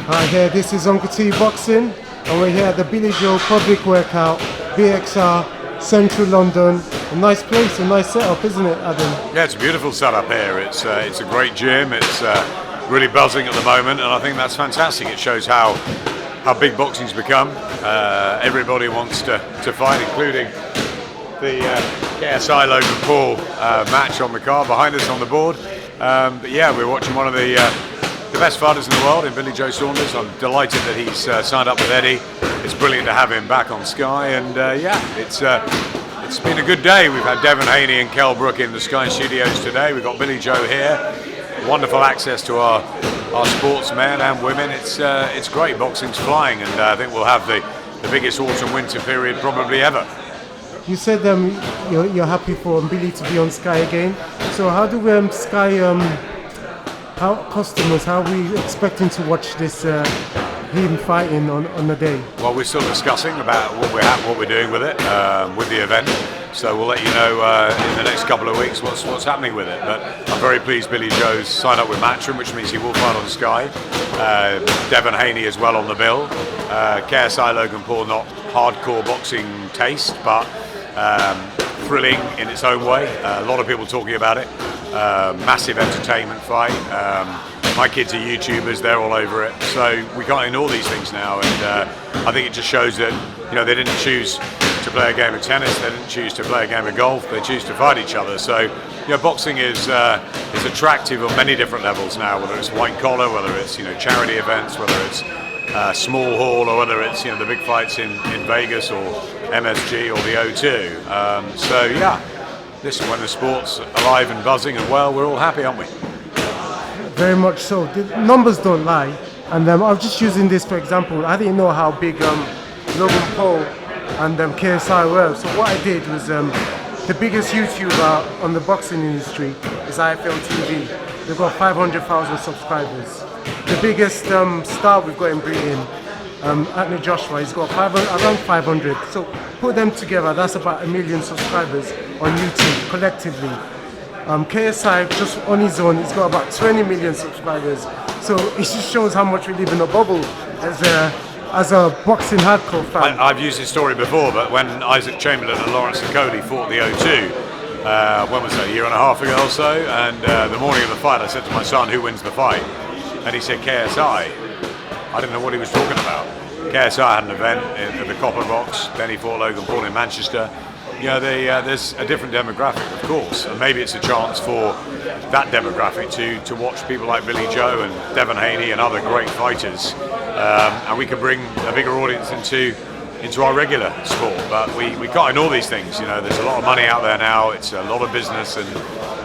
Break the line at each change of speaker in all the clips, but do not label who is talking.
Hi here, this is UncleTboxing, and we're here at the Billy Joe public workout, BXR, Central London. A nice place, a nice setup, isn't it, Adam?
Yeah, it's a beautiful setup here. It's a great gym. It's really buzzing at the moment, and I think that's fantastic. It shows how big boxing's become. Everybody wants to fight, including the KSI Logan Paul match on the card behind us on the board. But yeah, we're watching one of the best fighters in the world in Billy Joe Saunders. I'm delighted that he's signed up with Eddie. It's brilliant to have him back on Sky, and yeah, it's been a good day. We've had Devin Haney and Kell Brook in the Sky studios today. We've got Billy Joe here. Wonderful access to our sportsmen and women. It's great. Boxing's flying, and I think we'll have the biggest autumn-winter period probably ever.
You said you're happy for Billy to be on Sky again. So how do Sky? How are we expecting to watch this him fighting on the day?
Well, we're still discussing about what we're doing with it, with the event. So we'll let you know in the next couple of weeks what's happening with it. But I'm very pleased Billy Joe's signed up with Matchroom, which means he will fight on Sky. Devin Haney as well on the bill. KSI Logan Paul, not hardcore boxing taste, but thrilling in its own way. A lot of people talking about it. Massive entertainment fight. My kids are YouTubers, they're all over it. So we can't ignore these things now, and I think it just shows that they didn't choose to play a game of tennis, they didn't choose to play a game of golf, they choose to fight each other. So boxing is attractive on many different levels now, whether it's white collar, whether it's charity events, whether it's small hall, or whether it's the big fights in Vegas or MSG or the O2. So yeah, listen, when the sport's alive and buzzing and well, we're all happy, aren't we?
Very much so. The numbers don't lie. And I'm just using this for example. I didn't know how big Logan Paul and KSI were. So what I did was the biggest YouTuber on the boxing industry is IFL TV. They've got 500,000 subscribers. The biggest star we've got in Britain, Anthony Joshua, he's got around 500. So put them together, that's about 1 million subscribers on YouTube collectively. KSI, just on his own, he's got about 20 million subscribers. So it just shows how much we live in a bubble as a boxing hardcore fan.
I've used this story before, but when Isaac Chamberlain and Lawrence Cody fought the O2, when was that, a year and a half ago or so? And the morning of the fight, I said to my son, who wins the fight? And he said KSI. I didn't know what he was talking about. KSI had an event at the Copper Box, then he fought Logan Paul in Manchester. There's a different demographic, of course, and maybe it's a chance for that demographic to watch people like Billy Joe and Devin Haney and other great fighters, and we can bring a bigger audience into our regular sport. But we can't ignore these things. There's a lot of money out there now. It's a lot of business, and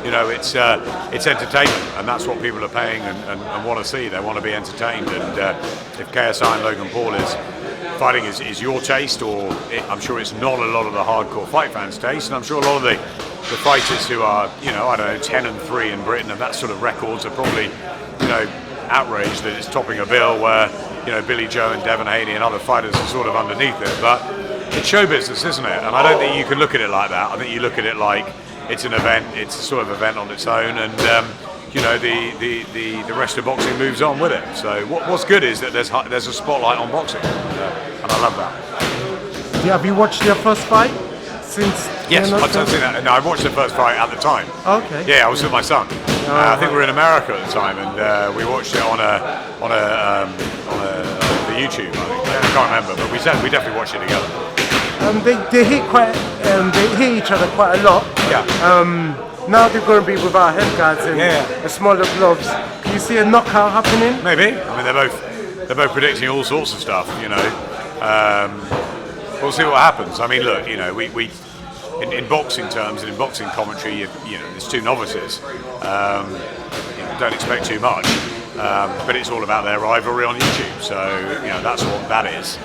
it's entertainment, and that's what people are paying and want to see. They want to be entertained, and if KSI and Logan Paul fighting is your taste, or I'm sure it's not a lot of the hardcore fight fans' taste, and I'm sure a lot of the fighters who are, 10-3 in Britain and that sort of records are probably, outraged that it's topping a bill where, Billy Joe and Devin Haney and other fighters are sort of underneath it. But it's show business, isn't it? And I don't think you can look at it like that. I think you look at it like it's an event, it's a sort of event on its own, and the rest of boxing moves on with it. So what's good is that there's a spotlight on boxing, and I love that.
Have you watched your first fight since?
Yes, I've seen that. No, I watched the first fight at the time.
Okay.
Yeah, I was with my son. I think we were in America at the time, and we watched it on the YouTube. I can't remember, but we definitely watched it together.
They hit each other quite a lot.
Yeah.
Now they're going to be without head guards and smaller gloves. Can you see a knockout happening?
Maybe. I mean, they're both predicting all sorts of stuff. We'll see what happens. I mean, look, we in boxing terms and in boxing commentary, there's two novices. Don't expect too much, but it's all about their rivalry on YouTube. So that's what that is.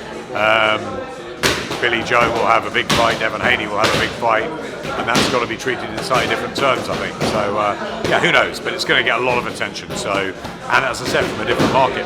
Billy Joe will have a big fight, Devin Haney will have a big fight, and that's got to be treated in slightly different terms, I think. So, who knows? But it's going to get a lot of attention. So, and as I said, from a different market.